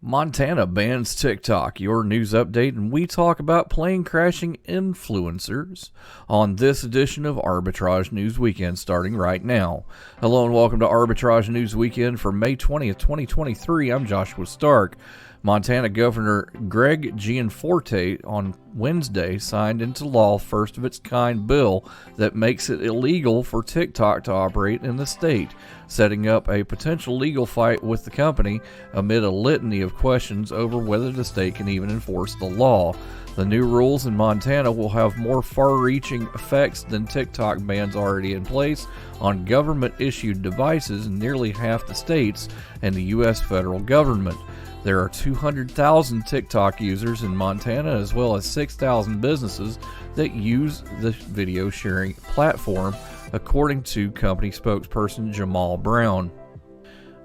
Montana bans TikTok, your news update, and we talk about plane crashing influencers on this edition of Arbitrage News Weekend starting right now. Hello and welcome to Arbitrage News Weekend for May 20th, 2023. I'm Joshua Stark. Montana Governor Greg Gianforte on Wednesday signed into law first-of-its-kind bill that makes it illegal for TikTok to operate in the state, setting up a potential legal fight with the company amid a litany of questions over whether the state can even enforce the law. The new rules in Montana will have more far-reaching effects than TikTok bans already in place on government-issued devices in nearly half the states and the U.S. federal government. There are 200,000 TikTok users in Montana, as well as 6,000 businesses that use the video sharing platform, according to company spokesperson Jamal Brown.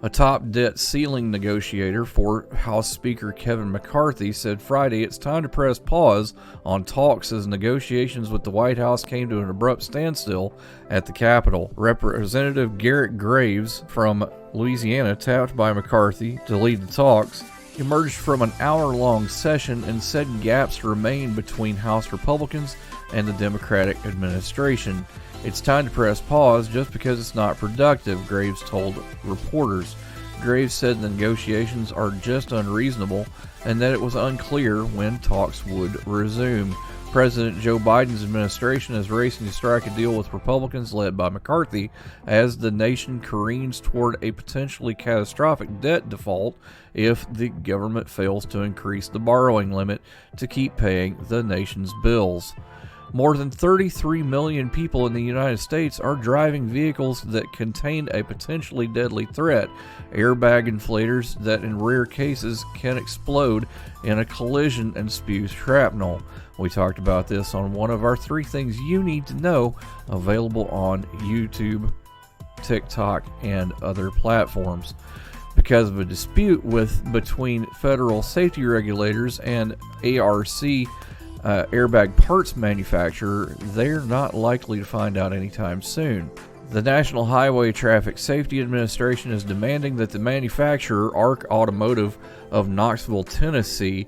A top debt ceiling negotiator for House Speaker Kevin McCarthy said Friday it's time to press pause on talks as negotiations with the White House came to an abrupt standstill at the Capitol. Representative Garrett Graves from Louisiana, tapped by McCarthy to lead the talks, emerged from an hour-long session and said gaps remain between House Republicans and the Democratic administration. It's time to press pause just because it's not productive, Graves told reporters. Graves said the negotiations are just unreasonable and that it was unclear when talks would resume. President Joe Biden's administration is racing to strike a deal with Republicans led by McCarthy as the nation careens toward a potentially catastrophic debt default if the government fails to increase the borrowing limit to keep paying the nation's bills. More than 33 million people in the United States are driving vehicles that contain a potentially deadly threat, airbag inflators that in rare cases can explode in a collision and spew shrapnel. We talked about this on one of our 3 things you need to know, available on YouTube, TikTok, and other platforms. Because of a dispute between federal safety regulators and ARC, airbag parts manufacturer, they're not likely to find out anytime soon. The National Highway Traffic Safety Administration is demanding that the manufacturer, ARC Automotive of Knoxville, Tennessee,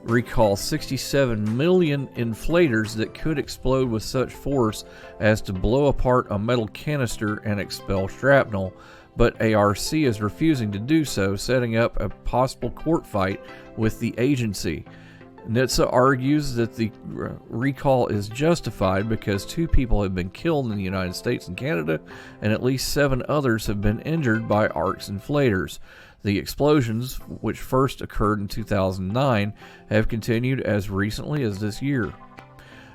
recall 67 million inflators that could explode with such force as to blow apart a metal canister and expel shrapnel. But ARC is refusing to do so, setting up a possible court fight with the agency. NHTSA argues that the recall is justified because 2 people have been killed in the United States and Canada, and at least 7 others have been injured by ARC's inflators. The explosions, which first occurred in 2009, have continued as recently as this year.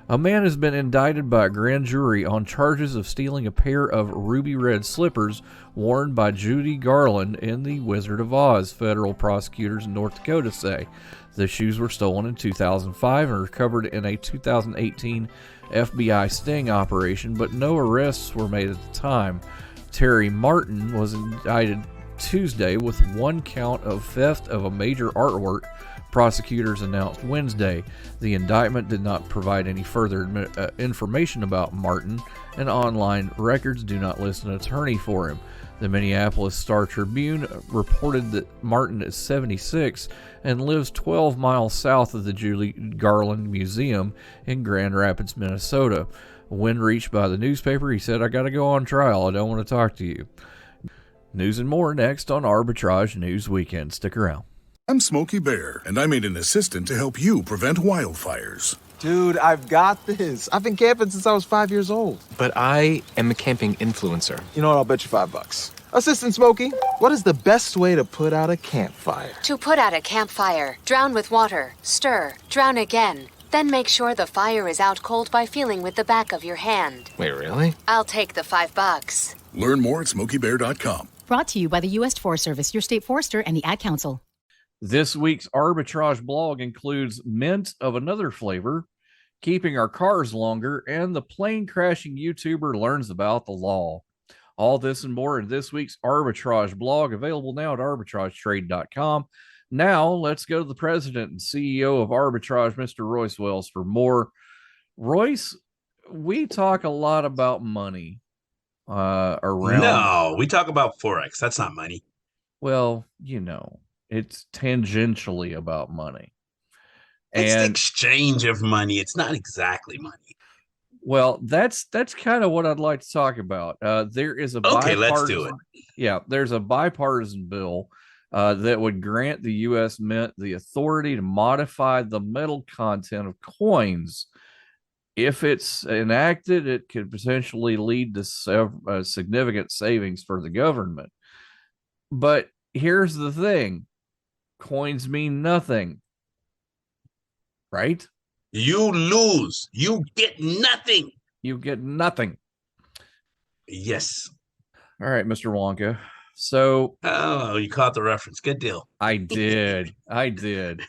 A man has been indicted by a grand jury on charges of stealing a pair of ruby red slippers worn by Judy Garland in The Wizard of Oz, federal prosecutors in North Dakota say. The shoes were stolen in 2005 and recovered in a 2018 FBI sting operation, but no arrests were made at the time. Terry Martin was indicted Tuesday with 1 count of theft of a major artwork, prosecutors announced Wednesday. The indictment did not provide any further information about Martin, and online records do not list an attorney for him. The Minneapolis Star-Tribune reported that Martin is 76 and lives 12 miles south of the Judy Garland Museum in Grand Rapids, Minnesota. When reached by the newspaper, he said, "I got to go on trial. I don't want to talk to you." News and more next on Arbitrage News Weekend. Stick around. I'm Smokey Bear, and I made an assistant to help you prevent wildfires. Dude, I've got this. I've been camping since I was 5 years old. But I am a camping influencer. You know what? I'll bet you $5. Assistant Smokey, what is the best way to put out a campfire? To put out a campfire, drown with water, stir, drown again. Then make sure the fire is out cold by feeling with the back of your hand. Wait, really? I'll take the $5. Learn more at SmokeyBear.com. Brought to you by the U.S. Forest Service, your state forester, and the Ad Council. This week's Arbitrage blog includes mint of another flavor, keeping our cars longer, and the plane crashing YouTuber learns about the law. All this and more in this week's Arbitrage blog, available now at arbitragetrade.com. Now, let's go to the president and CEO of Arbitrage, Mr. Royce Wells, for more. Royce, we talk a lot about money around. No, we talk about Forex. That's not money. Well, you know. It's tangentially about money. It's the And exchange of money. It's not exactly money. well, that's kind of what I'd like to talk about. There is a Okay, let's bipartisan, do it. yeah, there's a bipartisan bill that would grant the U.S. Mint the authority to modify the metal content of coins. If it's enacted, it could potentially lead to significant savings for the government. But here's the thing: coins mean nothing, right? You lose. You get nothing. You get nothing. Yes. All right, Mr. Wonka. So Oh, you caught the reference. Good deal. I did. I did.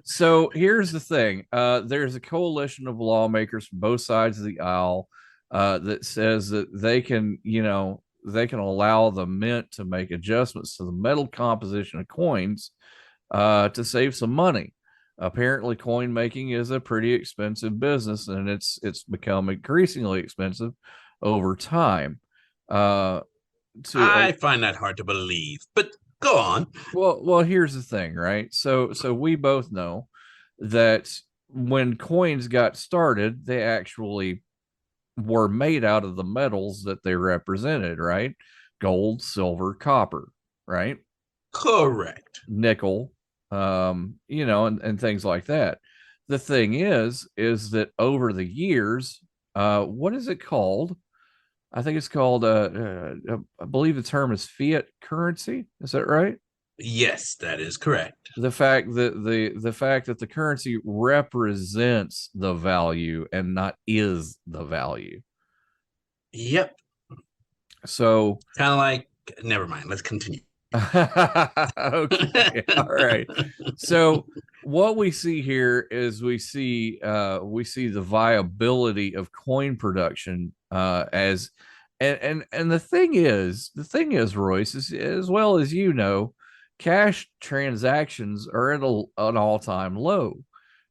So here's the thing. There's a coalition of lawmakers from both sides of the aisle that says that they can, they can allow the mint to make adjustments to the metal composition of coins to save some money. Apparently, coin making is a pretty expensive business, and it's become increasingly expensive over time. I find that hard to believe, but go on. Well, here's the thing, right? So we both know that when coins got started, they actually were made out of the metals that they represented, right? Gold, silver, copper, right? Correct. Nickel, and things like that. The thing is that over the years, what is it called? I think it's called, I believe the term is fiat currency. Is that right? Yes, that is correct. The fact that the currency represents the value and not is the value. Yep. So kind of like, never mind. Let's continue. Okay. All right. So what we see here is we see the viability of coin production as and the thing is Royce, is, as well as cash transactions are at an all-time low.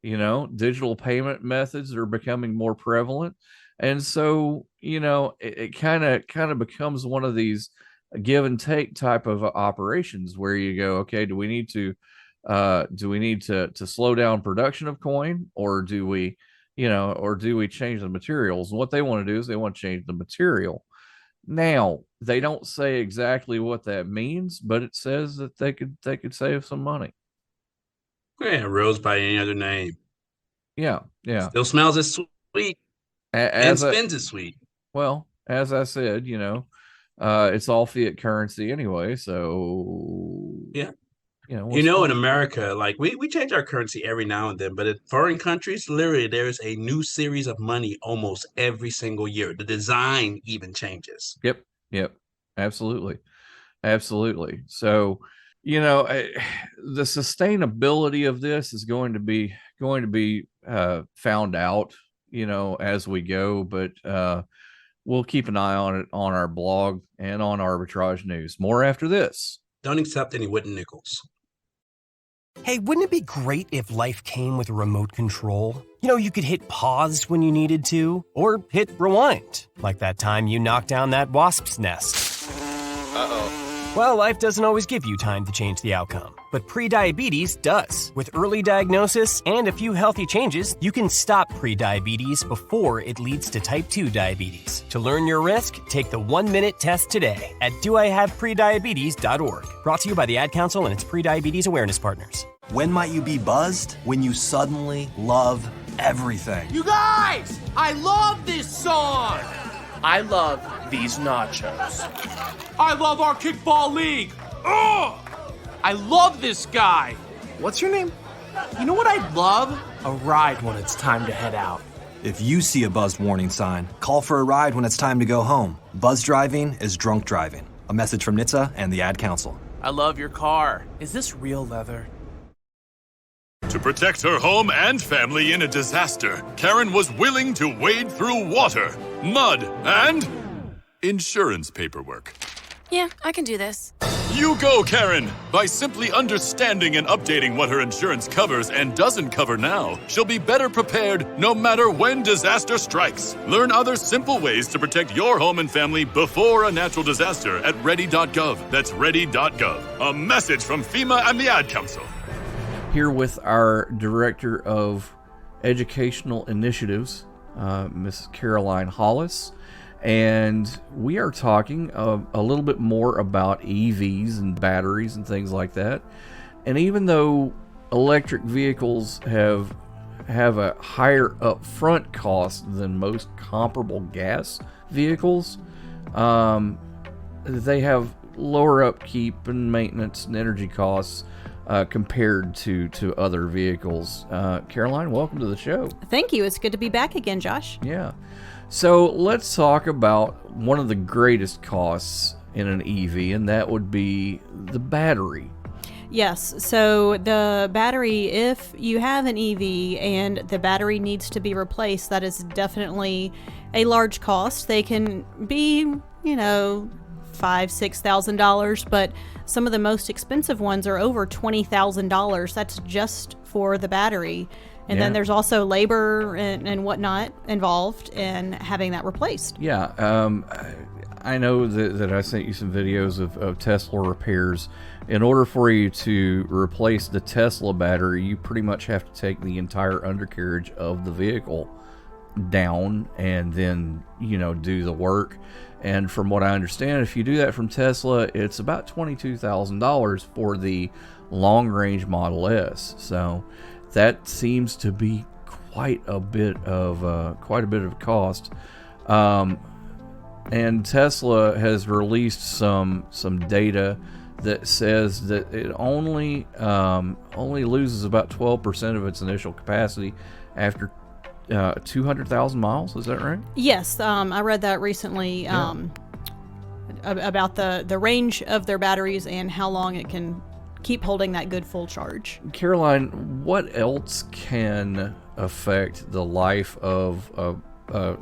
Digital payment methods are becoming more prevalent, and so it kind of becomes one of these give and take type of operations where you go, okay, do we need to slow down production of coin, or do we change the materials? And what they want to do is they want to change the material. Now, they don't say exactly what that means, but it says that they could save some money. Yeah, rose by any other name. Yeah. Still smells as sweet and spins as sweet. Well, as I said, it's all fiat currency anyway, so yeah. In America, like we change our currency every now and then, but in foreign countries, literally there's a new series of money almost every single year. The design even changes. Yep. Absolutely. So, the sustainability of this is going to be found out, as we go, but we'll keep an eye on it on our blog and on Arbitrage News. More after this. Don't accept any wooden nickels. Hey, wouldn't it be great if life came with a remote control? You could hit pause when you needed to, or hit rewind, like that time you knocked down that wasp's nest. Uh-oh. Well, life doesn't always give you time to change the outcome, but prediabetes does. With early diagnosis and a few healthy changes, you can stop prediabetes before it leads to type 2 diabetes. To learn your risk, take the 1-minute test today at doihaveprediabetes.org. Brought to you by the Ad Council and its prediabetes awareness partners. When might you be buzzed? When you suddenly love everything. You guys, I love this song. I love these nachos. I love our kickball league. Ugh! I love this guy. What's your name? You know what I'd love? A ride when it's time to head out. If you see a buzzed warning sign, call for a ride when it's time to go home. Buzz driving is drunk driving. A message from NHTSA and the Ad Council. I love your car. Is this real leather? To protect her home and family in a disaster, Karen was willing to wade through water, mud, and insurance paperwork. Yeah, I can do this. You go, Karen! By simply understanding and updating what her insurance covers and doesn't cover now, she'll be better prepared no matter when disaster strikes. Learn other simple ways to protect your home and family before a natural disaster at ready.gov. That's ready.gov. A message from FEMA and the Ad Council. Here with our Director of Educational Initiatives, Miss Caroline Hollis. And we are talking a little bit more about EVs and batteries and things like that. And even though electric vehicles have a higher upfront cost than most comparable gas vehicles, they have lower upkeep and maintenance and energy costs compared to other vehicles. Caroline, welcome to the show. Thank you. It's good to be back again, Josh. Yeah. So let's talk about one of the greatest costs in an EV, and that would be the battery. Yes, so the battery, if you have an EV and the battery needs to be replaced, that is definitely a large cost. They can be, $5,000-$6,000, but some of the most expensive ones are over $20,000. That's just for the battery. And then there's also labor and whatnot involved in having that replaced. Yeah, I know that I sent you some videos of Tesla repairs. In order for you to replace the Tesla battery, you pretty much have to take the entire undercarriage of the vehicle down and then, do the work. And from what I understand, if you do that from Tesla, it's about $22,000 for the long-range Model S. So that seems to be quite a bit of cost. And Tesla has released some data that says that it only loses about 12% of its initial capacity after 200,000 miles. Is that right? Yes, I read that recently about the range of their batteries and how long it can keep holding that good full charge. Caroline, what else can affect the life of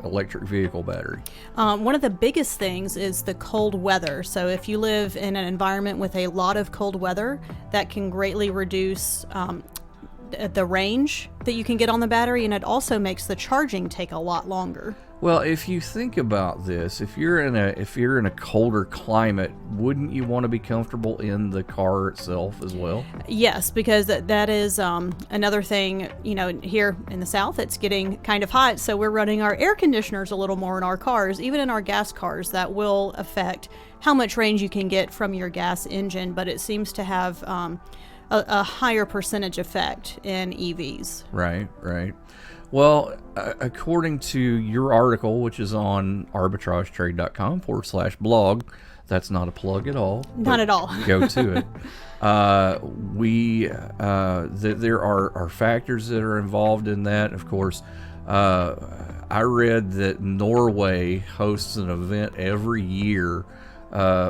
electric vehicle battery? One of the biggest things is the cold weather. So if you live in an environment with a lot of cold weather, that can greatly reduce the range that you can get on the battery, and it also makes the charging take a lot longer. Well, if you think about this, if you're in a colder climate, wouldn't you want to be comfortable in the car itself as well? Yes, because that is another thing. Here in the South, it's getting kind of hot, so we're running our air conditioners a little more in our cars, even in our gas cars. That will affect how much range you can get from your gas engine, but it seems to have a higher percentage effect in EVs. Right. Well, according to your article, which is on arbitragetrade.com/blog, that's not a plug at all. Not at all. Go to it. There are factors that are involved in that. Of course, I read that Norway hosts an event every year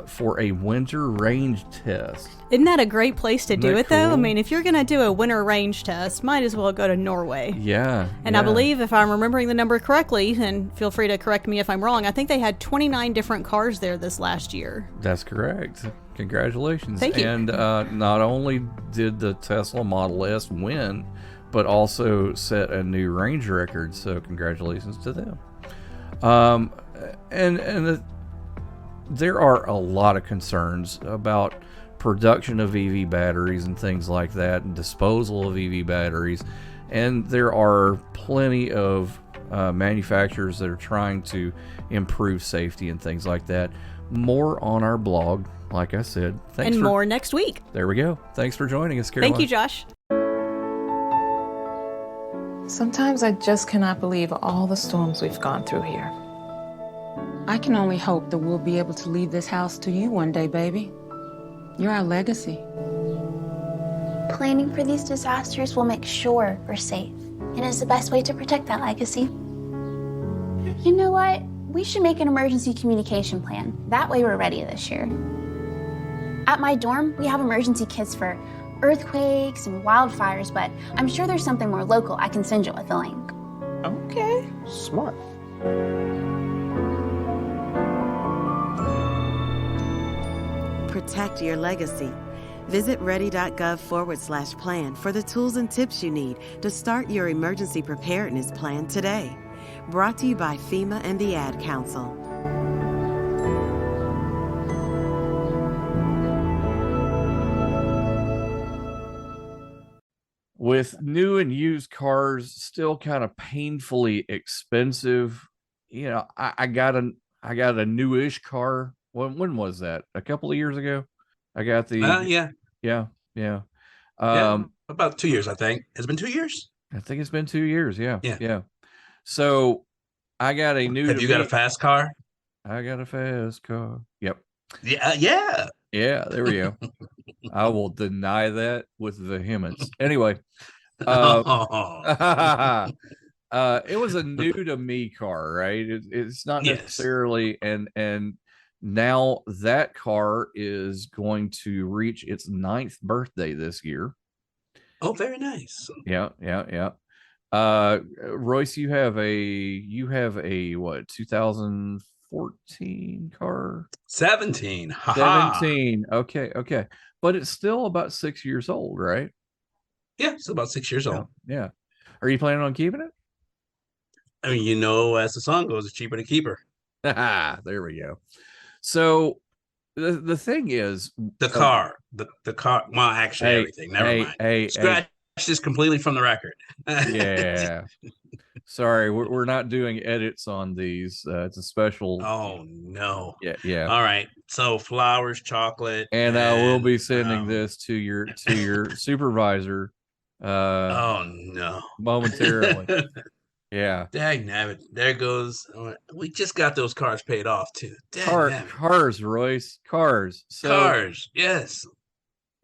for a winter range test. Isn't that a great place to do it, though? Cool? I mean, if you're going to do a winter range test, might as well go to Norway. Yeah. And I believe, if I'm remembering the number correctly, and feel free to correct me if I'm wrong, I think they had 29 different cars there this last year. That's correct. Congratulations. Thank you. And not only did the Tesla Model S win, but also set a new range record. So congratulations to them. There are a lot of concerns about production of EV batteries and things like that, and disposal of EV batteries. And there are plenty of manufacturers that are trying to improve safety and things like that. More on our blog, like I said. More next week. There we go. Thanks for joining us, Caroline. Thank you, Josh. Sometimes I just cannot believe all the storms we've gone through here. I can only hope that we'll be able to leave this house to you one day, baby. You're our legacy. Planning for these disasters will make sure we're safe, and is the best way to protect that legacy. You know what? We should make an emergency communication plan. That way we're ready this year. At my dorm, we have emergency kits for earthquakes and wildfires, but I'm sure there's something more local I can send you with a link. Okay, smart. protect your legacy. Visit ready.gov/plan for the tools and tips you need to start your emergency preparedness plan today. Brought to you by FEMA and the Ad Council. With new and used cars still kind of painfully expensive, you know, I got a newish car. When was that? A couple of years ago? I got the yeah. About 2 years, I think. Has it been 2 years? I think it's been 2 years. Yeah. Yeah. So I got a new. Have you got a fast car? I got a fast car. Yep. Yeah. There we go. I will deny that with vehemence. Anyway, it was a new to me car, right? It's not necessarily, and now that car is going to reach its 9th birthday this year. Oh, very nice. Yeah. Royce, you have a what, 2014 car? 17. 17. Okay. But it's still about 6 years old, right? Yeah, it's about 6 years old. Yeah. Are you planning on keeping it? I mean, as the song goes, it's cheaper to keep her. There we go. So the thing is, the car. Well, actually, everything. Never mind. Scratch this completely from the record. Yeah. Sorry, we're not doing edits on these. It's a special. Oh no. Yeah. All right. So flowers, chocolate, and we'll be sending this to your supervisor. Oh no. Momentarily. Yeah. Dagnabbit. There goes. We just got those cars paid off too. Cars, Royce. Cars. Cars. Yes.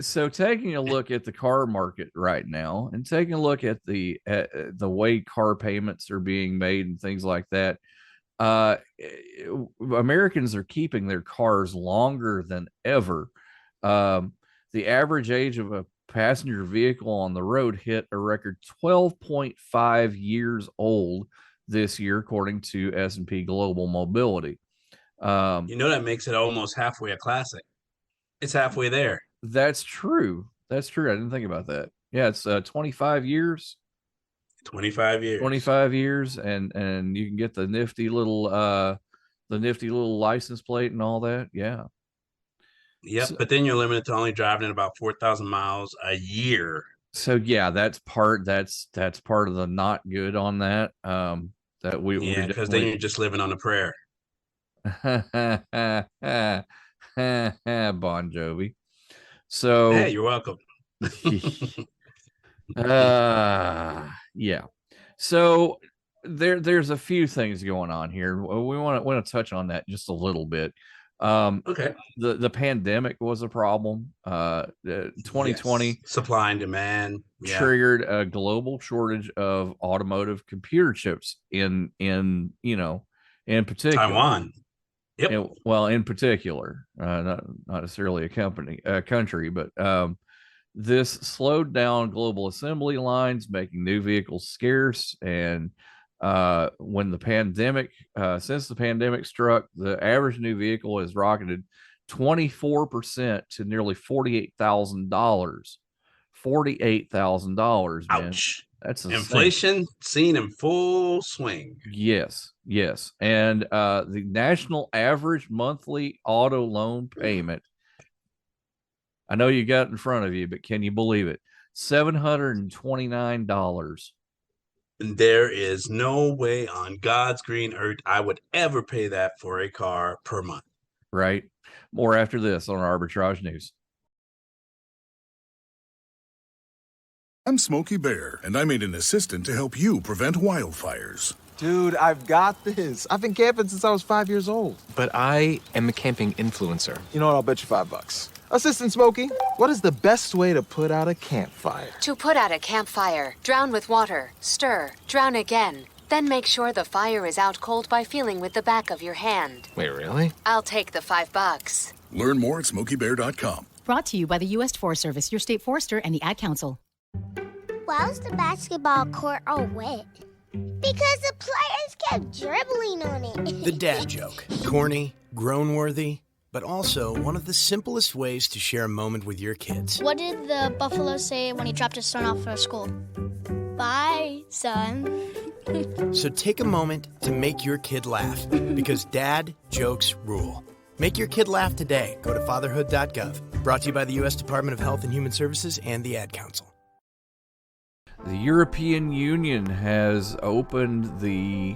So taking a look at the car market right now and taking a look at the way car payments are being made and things like that, Americans are keeping their cars longer than ever. The average age of a passenger vehicle on the road hit a record 12.5 years old this year, according to S&P Global Mobility. That makes it almost halfway a classic. It's halfway there. That's true. I didn't think about that. Yeah, it's 25 years. 25 years. 25 years, and you can get the nifty little license plate and all that. Yeah. Yep, but then you're limited to only driving at about 4,000 miles a year. So yeah, that's part of the not good on that. Because then you're just living on a prayer. Bon Jovi. So hey, you're welcome. Yeah. So there's a few things going on here. We want to touch on that just a little bit. Okay. The pandemic was a problem. 2020 supply and demand triggered a global shortage of automotive computer chips in particular Taiwan. Yep. In particular, not necessarily a country, but this slowed down global assembly lines, making new vehicles scarce. And since the pandemic struck, the average new vehicle has rocketed 24% to nearly $48,000. $48,000. Ouch. That's inflation seen in full swing. Yes. And the national average monthly auto loan payment, I know you got it in front of you, but can you believe it? $729. There is no way on God's green earth I would ever pay that for a car per month. Right. More after this on Arbitrage News. I'm Smokey Bear, and I made an assistant to help you prevent wildfires. Dude, I've got this. I've been camping since I was 5 years old. But I am a camping influencer. You know what? I'll bet you $5. Assistant Smokey, what is the best way to put out a campfire? To put out a campfire, drown with water, stir, drown again. Then make sure the fire is out cold by feeling with the back of your hand. Wait, really? I'll take the $5. Learn more at SmokeyBear.com. Brought to you by the U.S. Forest Service, your state forester, and the Ad Council. Why was the basketball court all wet? Because the players kept dribbling on it. The dad joke. Corny, grown-worthy, but also one of the simplest ways to share a moment with your kids. What did the buffalo say when he dropped his son off for school? Bye, son. So take a moment to make your kid laugh, because dad jokes rule. Make your kid laugh today. Go to fatherhood.gov. Brought to you by the U.S. Department of Health and Human Services and the Ad Council. The European Union has opened the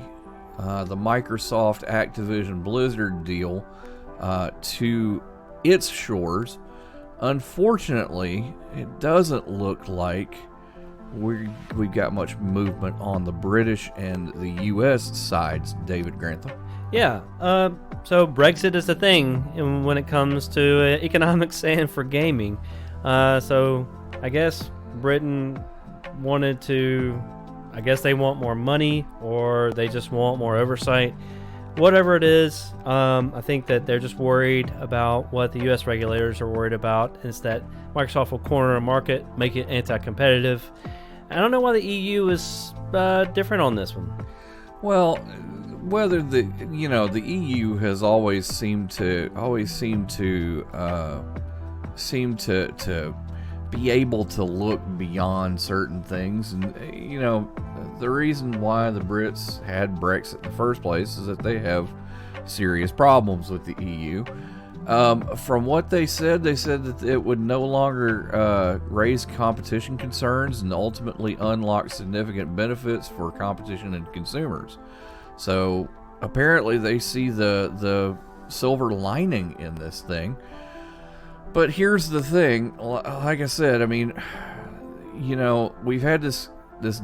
Microsoft Activision Blizzard deal to its shores. Unfortunately, it doesn't look like we've got much movement on the British and the U.S. sides, David Grantham. Yeah, so Brexit is the thing when it comes to economics and for gaming. So I guess Britain wanted to, I guess they want more money, or they just want more oversight. Whatever it is, I think that they're just worried about what the U.S. regulators are worried about, is that Microsoft will corner a market, make it anti-competitive. I don't know why the EU is different on this one. Well, whether the EU has always seemed to be able to look beyond certain things, and the reason why the Brits had Brexit in the first place is that they have serious problems with the EU. From what they said that it would no longer raise competition concerns and ultimately unlock significant benefits for competition and consumers. So apparently they see the silver lining in this thing. But here's the thing, like I said, I mean, we've had this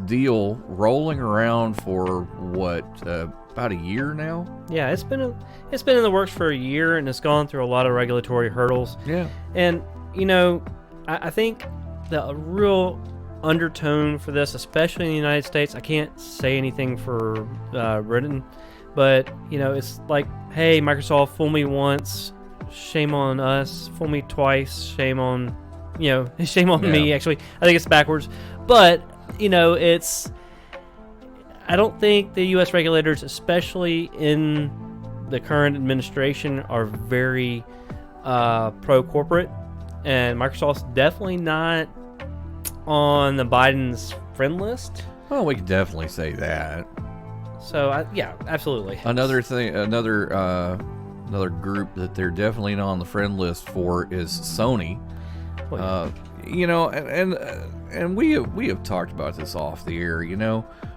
deal rolling around for what, about a year now? Yeah, it's been in the works for a year, and it's gone through a lot of regulatory hurdles. Yeah. And, I think the real undertone for this, especially in the United States, I can't say anything for Britain, but, it's like, hey, Microsoft, fool me once, shame on us. Fool me twice, shame on, shame on me, actually. I think it's backwards. But, it's... I don't think the U.S. regulators, especially in the current administration, are very pro-corporate. And Microsoft's definitely not on the Biden's friend list. Well, we can definitely say that. So, yeah, absolutely. Another group that they're definitely not on the friend list for is Sony. And we have talked about this off the air.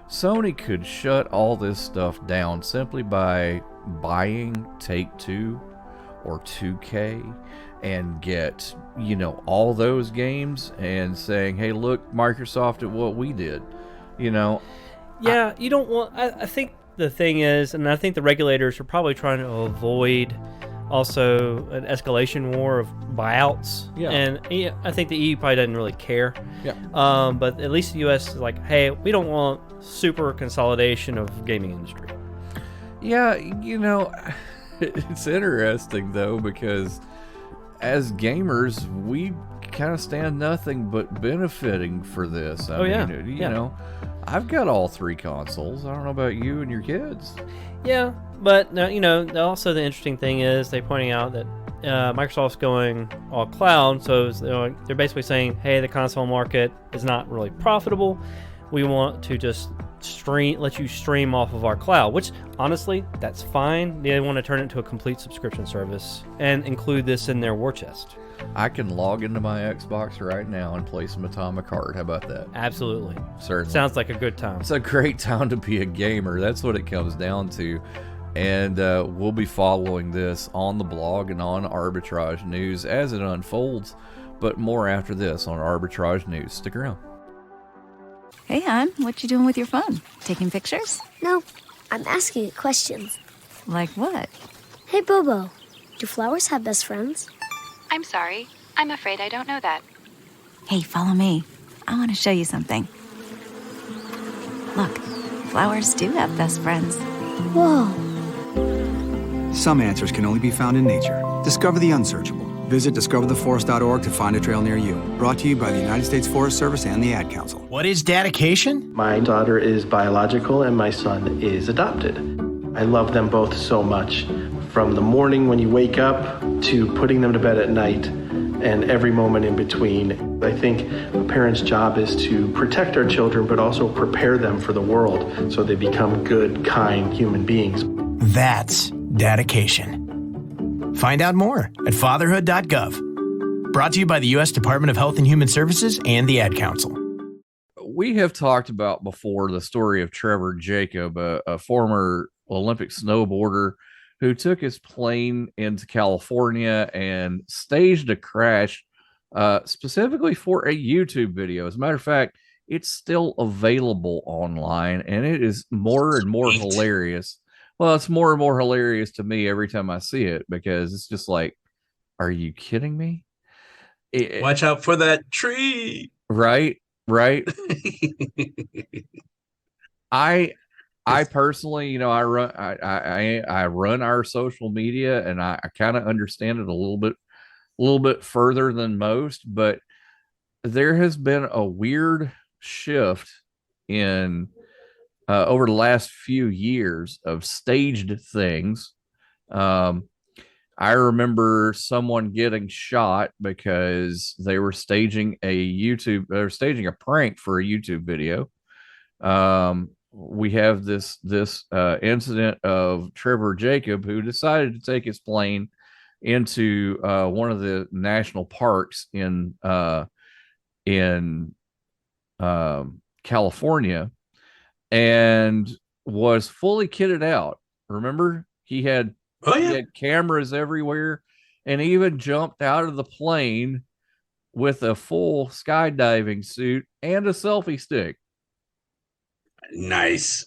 Sony could shut all this stuff down simply by buying Take-Two or 2K and get all those games and saying, hey, look, Microsoft, at what we did. Yeah, you don't want. I think the thing is, and I think the regulators are probably trying to avoid also an escalation war of buyouts. Yeah. And I think the EU probably doesn't really care. Yeah. But at least the US is like, hey, we don't want super consolidation of gaming industry. Yeah, it's interesting though, because as gamers, we kind of stand nothing but benefiting for this. I mean, I've got all three consoles. I don't know about you and your kids. Yeah, but also the interesting thing is they're pointing out that Microsoft's going all cloud, so they're basically saying, hey, the console market is not really profitable. We want to just let you stream off of our cloud, which honestly, that's fine. They want to turn it into a complete subscription service and include this in their war chest. I can log into my Xbox right now and play some Atomic Heart. How about that? Absolutely. Certainly. Sounds like a good time. It's a great time to be a gamer. That's what it comes down to. And we'll be following this on the blog and on Arbitrage News as it unfolds. But more after this on Arbitrage News. Stick around. Hey, hon, what you doing with your phone? Taking pictures? No, I'm asking it questions. Like what? Hey, Bobo, do flowers have best friends? I'm sorry. I'm afraid I don't know that. Hey, follow me. I want to show you something. Look, flowers do have best friends. Whoa. Some answers can only be found in nature. Discover the unsearchable. Visit discovertheforest.org to find a trail near you. Brought to you by the United States Forest Service and the Ad Council. What is dedication? My daughter is biological and my son is adopted. I love them both so much. from the morning when you wake up to putting them to bed at night and every moment in between. I think a parent's job is to protect our children, but also prepare them for the world so they become good, kind human beings. That's dedication. Find out more at fatherhood.gov. Brought to you by the U.S. Department of Health and Human Services and the Ad Council. We have talked about before the story of Trevor Jacob, a former Olympic snowboarder who took his plane into California and staged a crash specifically for a YouTube video. As a matter of fact, it's still available online, and it is more and more hilarious. Well, it's more and more hilarious to me every time I see it, because it's just like, are you kidding me? Watch out for that tree. Right. I personally, I run our social media, and I kind of understand it a little bit further than most, but there has been a weird shift in over the last few years of staged things. I remember someone getting shot because they were staging a prank for a YouTube video. We have this incident of Trevor Jacob, who decided to take his plane into one of the national parks in California, and was fully kitted out. Remember, he had cameras everywhere, and even jumped out of the plane with a full skydiving suit and a selfie stick. Nice.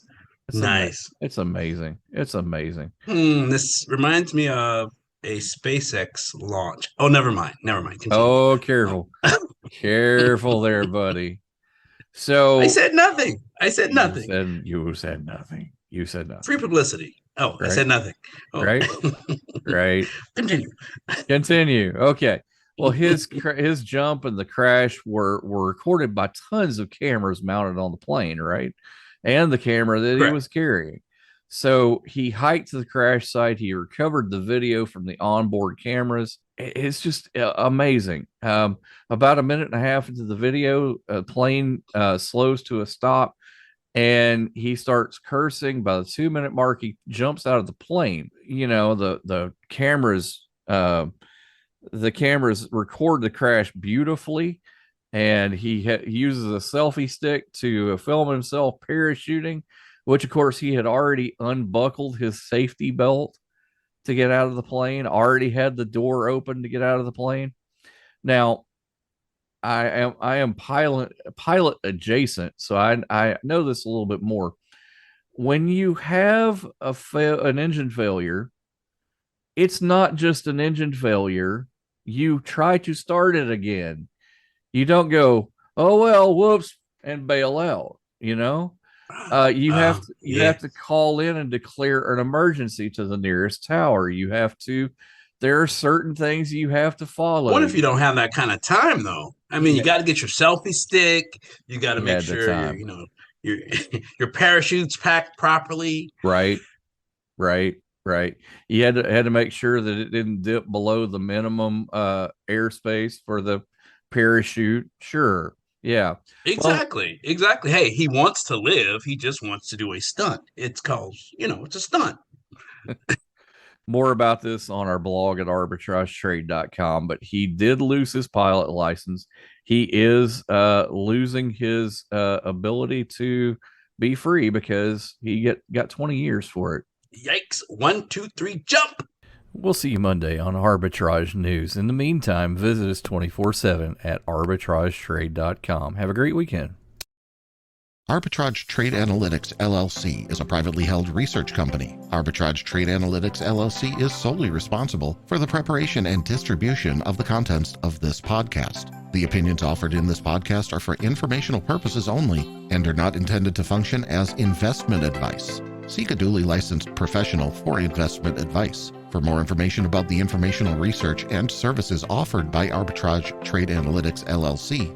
It's amazing. This reminds me of a SpaceX launch. Oh, never mind. Continue. Oh, careful. Careful there, buddy. So I said nothing. You said nothing. Free publicity. Oh, right. I said nothing. Oh. Right. Continue. Okay. Well, his jump and the crash were recorded by tons of cameras mounted on the plane, right? And the camera that he was carrying. So he hiked to the crash site. He recovered the video from the onboard cameras. It's just amazing. About a minute and a half into the video, a plane slows to a stop, and he starts cursing. By the 2-minute mark, he jumps out of the plane. The cameras record the crash beautifully, and he uses a selfie stick to film himself parachuting, which of course he had already unbuckled his safety belt to get out of the plane, already had the door open to get out of the plane. Now, I am pilot adjacent, so I know this a little bit more. When you have an engine failure, it's not just an engine failure. You try to start it again. You don't go, oh well, whoops, and bail out. You have to call in and declare an emergency to the nearest tower. There are certain things you have to follow. What if you don't have that kind of time, though? I mean, you got to get your selfie stick. You got to make sure your parachute's packed properly. Right. You had to make sure that it didn't dip below the minimum airspace for the parachute. Sure. Yeah. Exactly. Hey, he wants to live. He just wants to do a stunt. It's called, it's a stunt. More about this on our blog at arbitragetrade.com, but he did lose his pilot license. He is losing his ability to be free because he got 20 years for it. Yikes. 1, 2, 3, jump. We'll see you Monday on Arbitrage News. In the meantime, visit us 24/7 at arbitragetrade.com. Have a great weekend. Arbitrage Trade Analytics, LLC is a privately held research company. Arbitrage Trade Analytics, LLC is solely responsible for the preparation and distribution of the contents of this podcast. The opinions offered in this podcast are for informational purposes only and are not intended to function as investment advice. Seek a duly licensed professional for investment advice. For more information about the informational research and services offered by Arbitrage Trade Analytics, LLC,